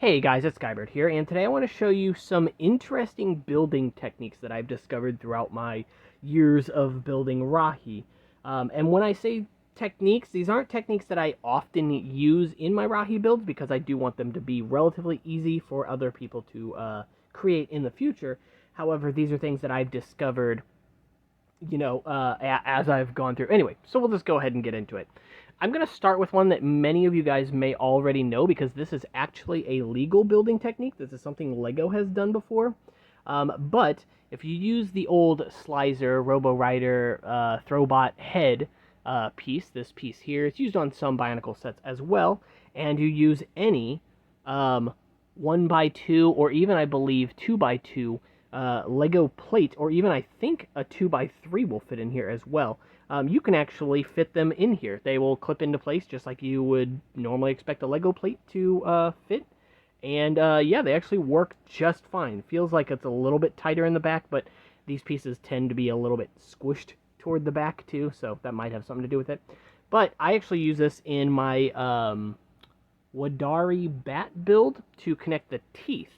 Hey guys, it's Skybird here, and today I want to show you some interesting building techniques that I've discovered throughout my years of building Rahi. And when I say techniques, these aren't techniques that I often use in my Rahi builds because I do want them to be relatively easy for other people to create in the future. However, these are things that I've discovered, as I've gone through. Anyway, so we'll just go ahead and get into it. I'm going to start with one that many of you guys may already know because this is actually a legal building technique. This is something Lego has done before. But if you use the old Slicer, Robo Rider, Throwbot head piece, this piece here, it's used on some Bionicle sets as well, and you use any 1x2 or even, I believe, 2x2 Lego plate, or even I think a 2x3 will fit in here as well. You can actually fit them in here. They will clip into place just like you would normally expect a Lego plate to fit. And yeah, they actually work just fine. Feels like it's a little bit tighter in the back, but these pieces tend to be a little bit squished toward the back too, so that might have something to do with it. But I actually use this in my Wadari bat build to connect the teeth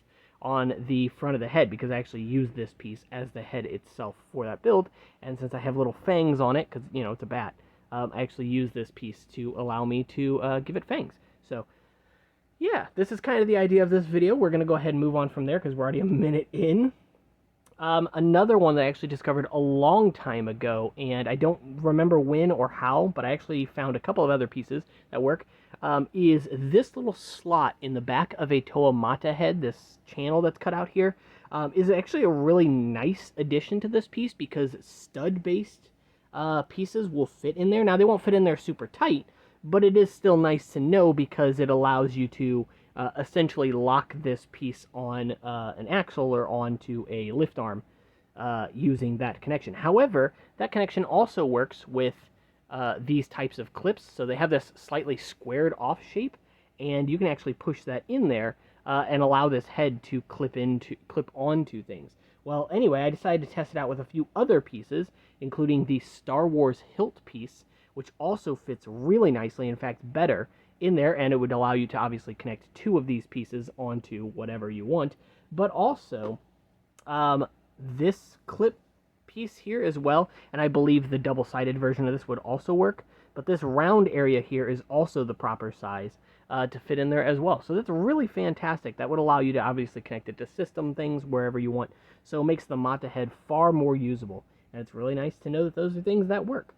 on the front of the head, because I actually use this piece as the head itself for that build. And since I have little fangs on it, because, it's a bat, I actually use this piece to allow me to give it fangs. So, yeah, this is kind of the idea of this video. We're going to go ahead and move on from there, because we're already a minute in. Another one that I actually discovered a long time ago, and I don't remember when or how, but I actually found a couple of other pieces that work, is this little slot in the back of a Toa Mata head, this channel that's cut out here, is actually a really nice addition to this piece because stud-based pieces will fit in there. Now, they won't fit in there super tight, but it is still nice to know because it allows you to essentially lock this piece on an axle or onto a lift arm using that connection. However, that connection also works with these types of clips, so they have this slightly squared off shape, and you can actually push that in there and allow this head to clip onto things. Well, anyway, I decided to test it out with a few other pieces, including the Star Wars hilt piece, which also fits really nicely, in fact, better in there, and it would allow you to obviously connect two of these pieces onto whatever you want, but also this clip piece here as well, and I believe the double-sided version of this would also work, but this round area here is also the proper size to fit in there as well. So that's really fantastic. That would allow you to obviously connect it to system things wherever you want, so it makes the Mata head far more usable, and it's really nice to know that those are things that work.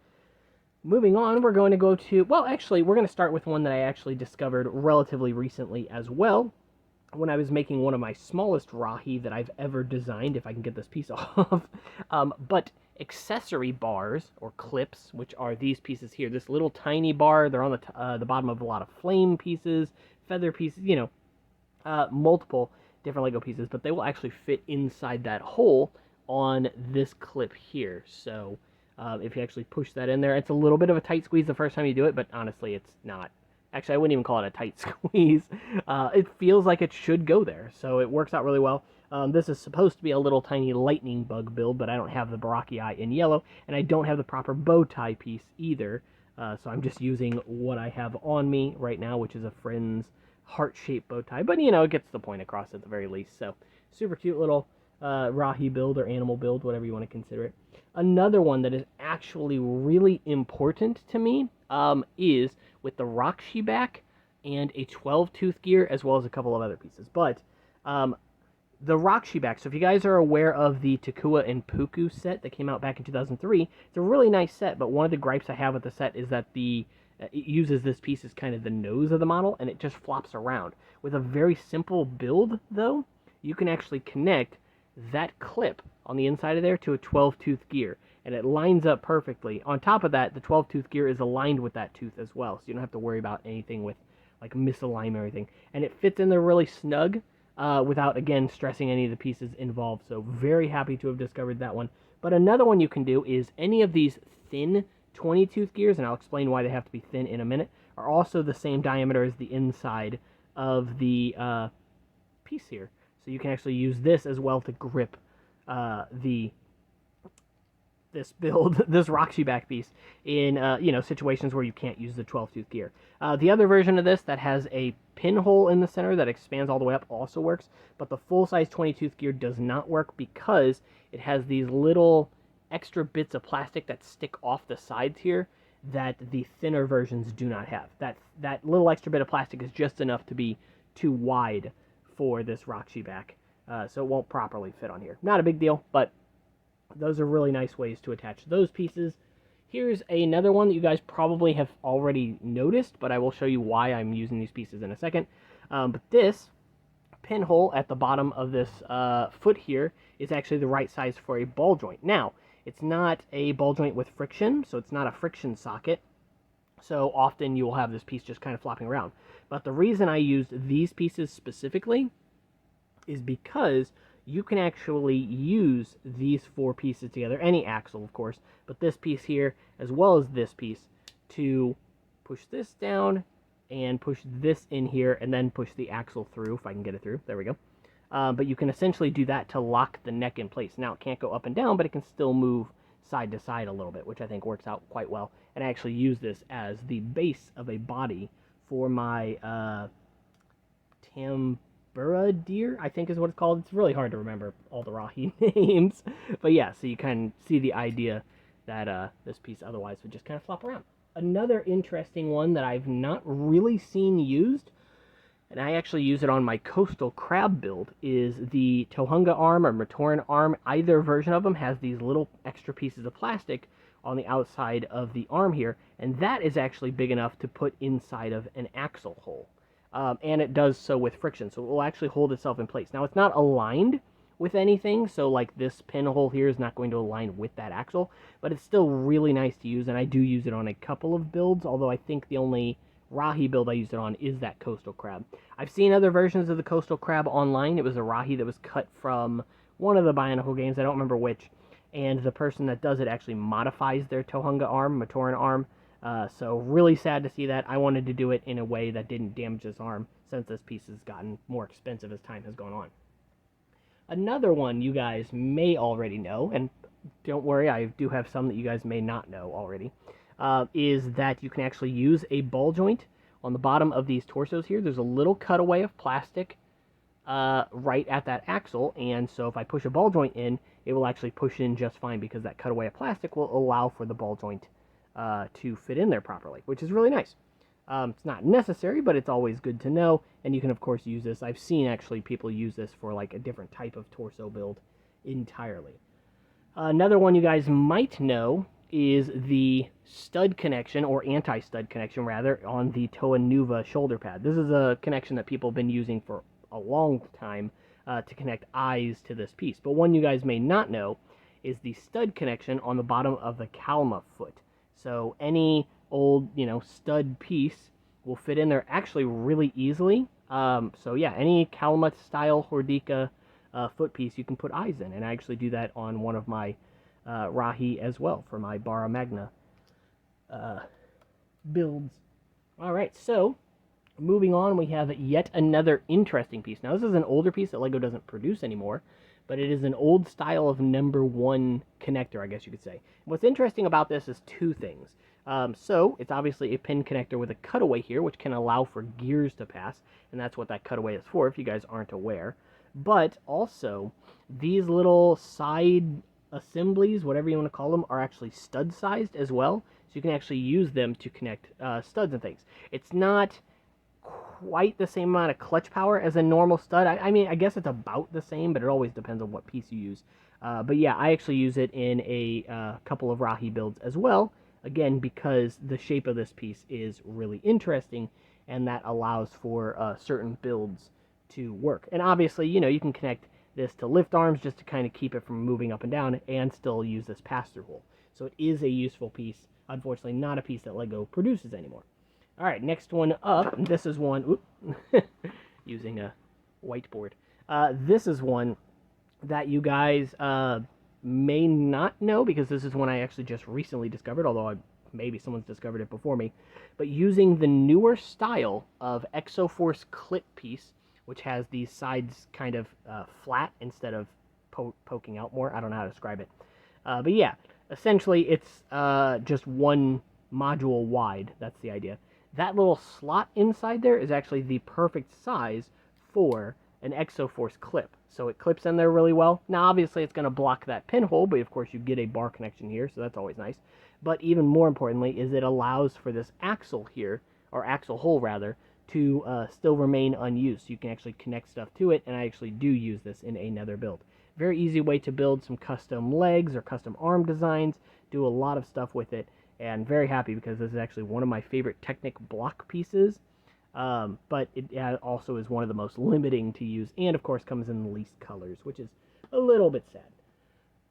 Moving on, we're going to go to, well, actually, we're going to start with one that I actually discovered relatively recently as well, when I was making one of my smallest Rahi that I've ever designed, if I can get this piece off. But accessory bars, or clips, which are these pieces here, this little tiny bar, they're on the bottom of a lot of flame pieces, feather pieces, multiple different Lego pieces, but they will actually fit inside that hole on this clip here. So if you actually push that in there, it's a little bit of a tight squeeze the first time you do it, but honestly, it's not. Actually, I wouldn't even call it a tight squeeze. It feels like it should go there, so it works out really well. This is supposed to be a little tiny lightning bug build, but I don't have the Baraki eye in yellow, and I don't have the proper bow tie piece either, so I'm just using what I have on me right now, which is a friend's heart-shaped bow tie, but, it gets the point across at the very least. So, super cute little Rahi build or animal build, whatever you want to consider it. Another one that is actually really important to me is with the Roxy back and a 12-tooth gear, as well as a couple of other pieces. But the Roxy back, so if you guys are aware of the Takua and Puku set that came out back in 2003, it's a really nice set, but one of the gripes I have with the set is that it uses this piece as kind of the nose of the model, and it just flops around. With a very simple build, though, you can actually connect that clip on the inside of there to a 12-tooth gear, and it lines up perfectly. On top of that, the 12-tooth gear is aligned with that tooth as well, so you don't have to worry about anything with like misalignment or anything, and it fits in there really snug without, again, stressing any of the pieces involved. So very happy to have discovered that one. But another one you can do is any of these thin 20-tooth gears, and I'll explain why they have to be thin in a minute, are also the same diameter as the inside of the piece here. So you can actually use this as well to grip the this build, this Roxy back piece, in situations where you can't use the 12-tooth gear. The other version of this that has a pinhole in the center that expands all the way up also works, but the full-size 20-tooth gear does not work because it has these little extra bits of plastic that stick off the sides here that the thinner versions do not have. That little extra bit of plastic is just enough to be too wide for this Roxy back, so it won't properly fit on here. Not a big deal, but those are really nice ways to attach those pieces. Here's another one that you guys probably have already noticed, but I will show you why I'm using these pieces in a second. But this pinhole at the bottom of this foot here is actually the right size for a ball joint. Now, it's not a ball joint with friction, so it's not a friction socket. So often you will have this piece just kind of flopping around. But the reason I used these pieces specifically is because you can actually use these 4 pieces together, any axle of course, but this piece here as well as this piece, to push this down and push this in here and then push the axle through, if I can get it through. There we go. But you can essentially do that to lock the neck in place. Now it can't go up and down, but it can still move side to side a little bit, which I think works out quite well. And I actually use this as the base of a body for my deer, I think is what it's called. It's really hard to remember all the Rahi names. But yeah, so you kind of see the idea that this piece otherwise would just kind of flop around. Another interesting one that I've not really seen used, and I actually use it on my coastal crab build, is the Tohunga arm or Matoran arm. Either version of them has these little extra pieces of plastic on the outside of the arm here, and that is actually big enough to put inside of an axle hole. And it does so with friction, so it will actually hold itself in place. Now, it's not aligned with anything, so like this pinhole here is not going to align with that axle, but it's still really nice to use, and I do use it on a couple of builds, although I think the only Rahi build I used it on is that coastal crab. I've seen other versions of the coastal crab online. It was a Rahi that was cut from one of the Bionicle games, I don't remember which, and the person that does it actually modifies their Tohunga arm, Matoran arm. So really sad to see that. I wanted to do it in a way that didn't damage his arm, since this piece has gotten more expensive as time has gone on. Another one you guys may already know, and don't worry, I do have some that you guys may not know already, is that you can actually use a ball joint on the bottom of these torsos here. There's a little cutaway of plastic right at that axle, and so if I push a ball joint in, it will actually push in just fine because that cutaway of plastic will allow for the ball joint to fit in there properly, which is really nice. It's not necessary, but it's always good to know, and you can of course use this. I've seen actually people use this for like a different type of torso build entirely. Another one you guys might know is the stud connection, or anti-stud connection rather, on the Toa Nuva shoulder pad. This is a connection that people have been using for a long time to connect eyes to this piece, but one you guys may not know is the stud connection on the bottom of the Kalma foot. So any old, stud piece will fit in there actually really easily. So yeah, any Kalma style Hordika foot piece you can put eyes in, and I actually do that on one of my Rahi as well for my Bara Magna builds. Alright, so moving on, we have yet another interesting piece. Now this is an older piece that LEGO doesn't produce anymore, but it is an old style of #1 connector, I guess you could say. What's interesting about this is 2 things. So it's obviously a pin connector with a cutaway here, which can allow for gears to pass, and that's what that cutaway is for, if you guys aren't aware. But also, these little side assemblies, whatever you want to call them, are actually stud-sized as well, so you can actually use them to connect studs and things. It's not quite the same amount of clutch power as a normal stud. I mean, I guess it's about the same, but it always depends on what piece you use. But yeah, I actually use it in a couple of Rahi builds as well, again, because the shape of this piece is really interesting, and that allows for certain builds to work. And obviously, you can connect this to lift arms just to kind of keep it from moving up and down, and still use this pass-through hole. So it is a useful piece. Unfortunately, not a piece that LEGO produces anymore. All right, next one up. This is one, using a whiteboard. This is one that you guys may not know, because this is one I actually just recently discovered, although maybe someone's discovered it before me. But using the newer style of Exoforce clip piece, which has these sides kind of flat instead of poking out more. I don't know how to describe it. But yeah, essentially it's just one module wide. That's the idea. That little slot inside there is actually the perfect size for an Exoforce clip. So it clips in there really well. Now, obviously, it's going to block that pinhole, but of course, you get a bar connection here, so that's always nice. But even more importantly is it allows for this axle here, or axle hole rather, to still remain unused. So you can actually connect stuff to it, and I actually do use this in another build. Very easy way to build some custom legs or custom arm designs, do a lot of stuff with it, and very happy because this is actually one of my favorite Technic block pieces. But it also is one of the most limiting to use, and of course comes in the least colors, which is a little bit sad.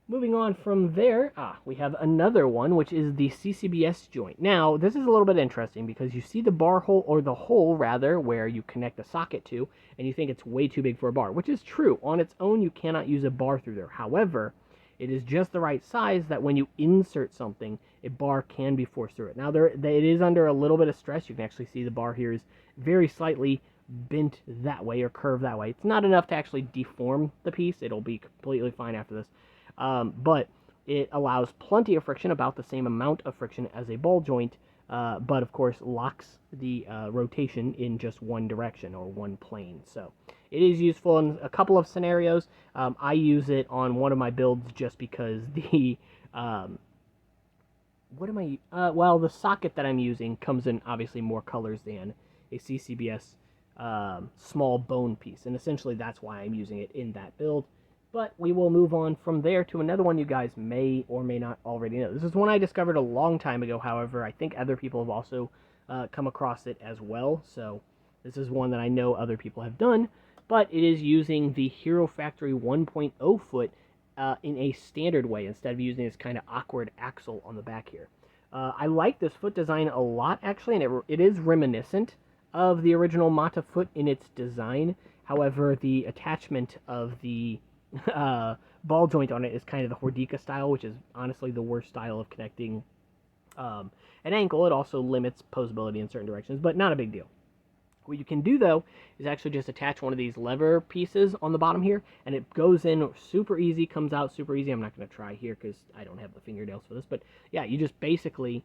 Moving on from there, we have another one, which is the Ccbs joint. Now, this is a little bit interesting because you see the bar hole, or the hole rather, where you connect the socket to, and you think it's way too big for a bar, which is true. On its own, you cannot use a bar through there. However, it is just the right size that when you insert something, a bar can be forced through it. Now, it is under a little bit of stress. You can actually see the bar here is very slightly bent that way or curved that way. It's not enough to actually deform the piece. It'll be completely fine after this. But it allows plenty of friction, about the same amount of friction as a ball joint, but of course locks the rotation in just one direction or one plane. So it is useful in a couple of scenarios. I use it on one of my builds just because the the socket that I'm using comes in obviously more colors than a Ccbs small bone piece, and essentially that's why I'm using it in that build. But we will move on from there to another one you guys may or may not already know. This is one I discovered a long time ago, however. I think other people have also come across it as well. So this is one that I know other people have done. But it is using the Hero Factory 1.0 foot in a standard way, instead of using this kind of awkward axle on the back here. I like this foot design a lot, actually, and it is reminiscent of the original Mata foot in its design. However, the attachment of the ball joint on it is kind of the Hordika style, which is honestly the worst style of connecting an ankle. It also limits posability in certain directions, but not a big deal. What you can do, though, is actually just attach one of these lever pieces on the bottom here, and it goes in super easy, comes out super easy. I'm not going to try here because I don't have the fingernails for this, but yeah, you just basically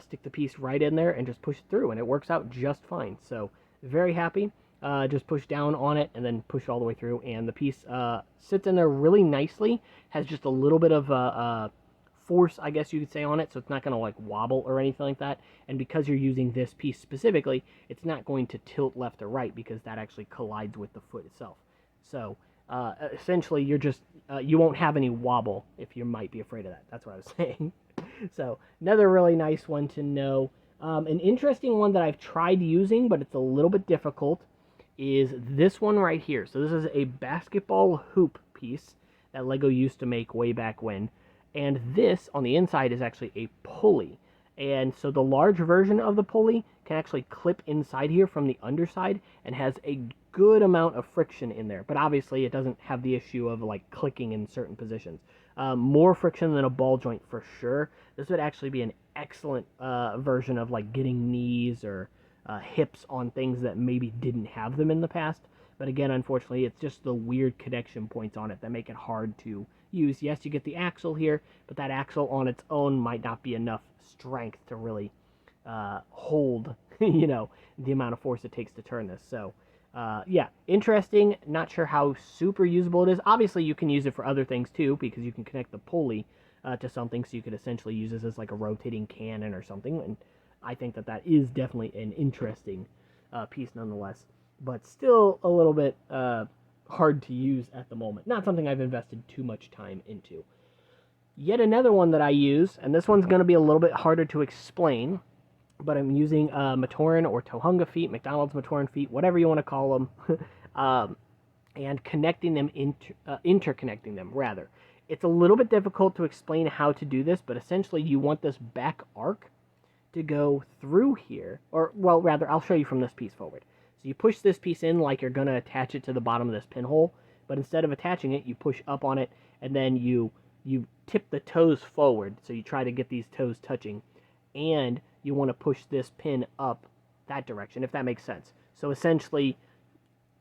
stick the piece right in there and just push it through, and it works out just fine. So very happy. Just push down on it and then push it all the way through, and the piece sits in there really nicely. Has just a little bit of force, I guess you could say, on it, so it's not going to like wobble or anything like that. And because you're using this piece specifically, it's not going to tilt left or right because that actually collides with the foot itself. So essentially, you're just you won't have any wobble if you might be afraid of that. That's what I was saying. So another really nice one to know. An interesting one that I've tried using, but it's a little bit difficult, is this one right here. So this is a basketball hoop piece that Lego used to make way back when. And this, on the inside, is actually a pulley. And so the large version of the pulley can actually clip inside here from the underside and has a good amount of friction in there. But obviously, it doesn't have the issue of like clicking in certain positions. More friction than a ball joint for sure. This would actually be an excellent version of like getting knees or hips on things that maybe didn't have them in the past. But again, unfortunately, it's just the weird connection points on it that make it hard to use. Yes, you get the axle here, but that axle on its own might not be enough strength to really hold, the amount of force it takes to turn this. So, yeah, interesting. Not sure how super usable it is. Obviously, you can use it for other things too, because you can connect the pulley to something, so you could essentially use this as like a rotating cannon or something. And I think that is definitely an interesting piece nonetheless, but still a little bit hard to use at the moment. Not something I've invested too much time into. Yet another one that I use, and this one's going to be a little bit harder to explain, but I'm using Matoran or Tohunga feet, McDonald's Matoran feet, whatever you want to call them, and connecting them, interconnecting them, rather. It's a little bit difficult to explain how to do this, but essentially you want this back arc to go through here, or, well, rather, I'll show you from this piece forward. So you push this piece in like you're going to attach it to the bottom of this pinhole, but instead of attaching it, you push up on it, and then you tip the toes forward, so you try to get these toes touching, and you want to push this pin up that direction, if that makes sense. So essentially,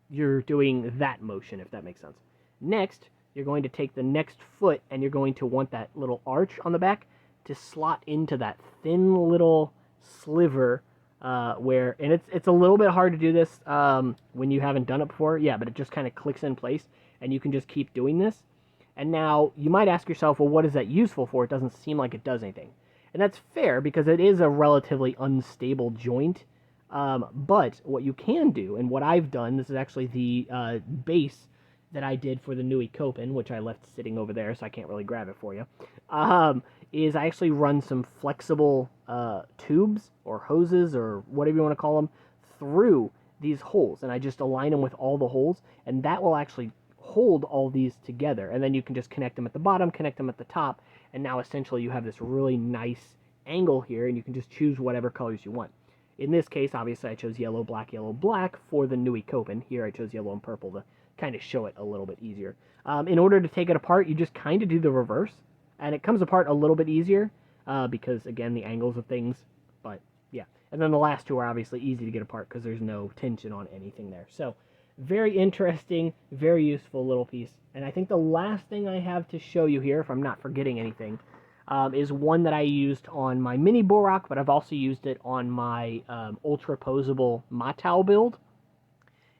you're doing that motion, if that makes sense. Next, you're going to take the next foot and you're going to want that little arch on the back to slot into that thin little sliver and it's a little bit hard to do this when you haven't done it before. Yeah, but it just kind of clicks in place, and you can just keep doing this. And now you might ask yourself, well, what is that useful for? It doesn't seem like it does anything. And that's fair because it is a relatively unstable joint. But what you can do, and what I've done, this is actually the base that I did for the Nui Copen, which I left sitting over there, so I can't really grab it for you, is I actually run some flexible tubes or hoses or whatever you want to call them through these holes. And I just align them with all the holes, and that will actually hold all these together. And then you can just connect them at the bottom, connect them at the top, and now essentially you have this really nice angle here, and you can just choose whatever colors you want. In this case, obviously, I chose yellow, black for the Nui Copen. Here I chose yellow and purple to kind of show it a little bit easier. In order to take it apart, you just kind of do the reverse, and it comes apart a little bit easier because, again, the angles of things. But, yeah. And then the last two are obviously easy to get apart because there's no tension on anything there. So, very interesting, very useful little piece. And I think the last thing I have to show you here, if I'm not forgetting anything, is one that I used on my mini Borak, but I've also used it on my ultra posable Matau build,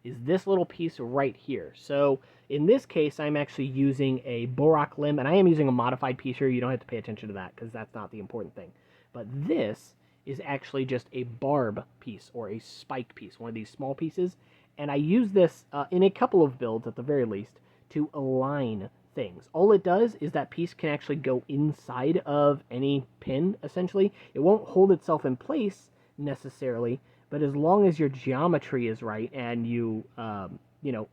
is this little piece right here. So in this case, I'm actually using a Borak limb, and I am using a modified piece here. You don't have to pay attention to that because that's not the important thing. But this is actually just a barb piece or a spike piece, one of these small pieces. And I use this in a couple of builds at the very least to align things. All it does is that piece can actually go inside of any pin, essentially. It won't hold itself in place necessarily, but as long as your geometry is right and you,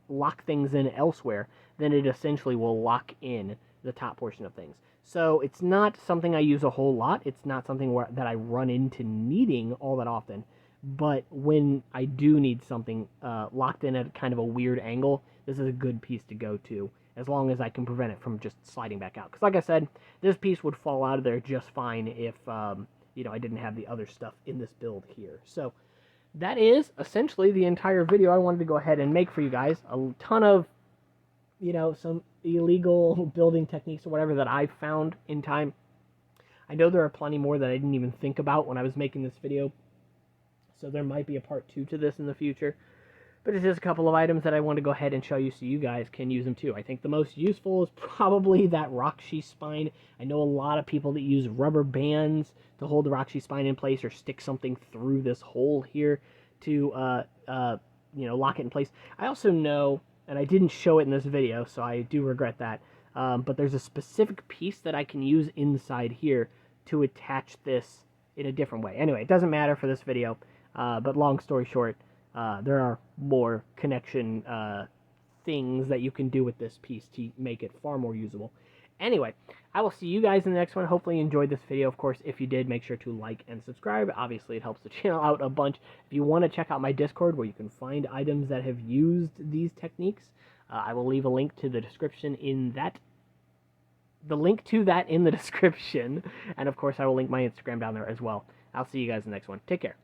lock things in elsewhere, then it essentially will lock in the top portion of things. So it's not something I use a whole lot. It's not something that I run into needing all that often. But when I do need something locked in at kind of a weird angle, this is a good piece to go to, as long as I can prevent it from just sliding back out. Because like I said, this piece would fall out of there just fine if, I didn't have the other stuff in this build here. So that is essentially the entire video I wanted to go ahead and make for you guys. A ton of, some illegal building techniques or whatever that I've found in time. I know there are plenty more that I didn't even think about when I was making this video. So there might be a part 2 to this in the future. But it's just a couple of items that I want to go ahead and show you so you guys can use them too. I think the most useful is probably that Roxy Spine. I know a lot of people that use rubber bands to hold the Roxy Spine in place or stick something through this hole here to, lock it in place. I also know, and I didn't show it in this video, so I do regret that, but there's a specific piece that I can use inside here to attach this in a different way. Anyway, it doesn't matter for this video. But long story short, there are more connection things that you can do with this piece to make it far more usable. Anyway, I will see you guys in the next one. Hopefully you enjoyed this video. Of course, if you did, make sure to like and subscribe. Obviously, it helps the channel out a bunch. If you want to check out my Discord, where you can find items that have used these techniques, I will leave a link to the description in that. The link to that in the description. And of course, I will link my Instagram down there as well. I'll see you guys in the next one. Take care.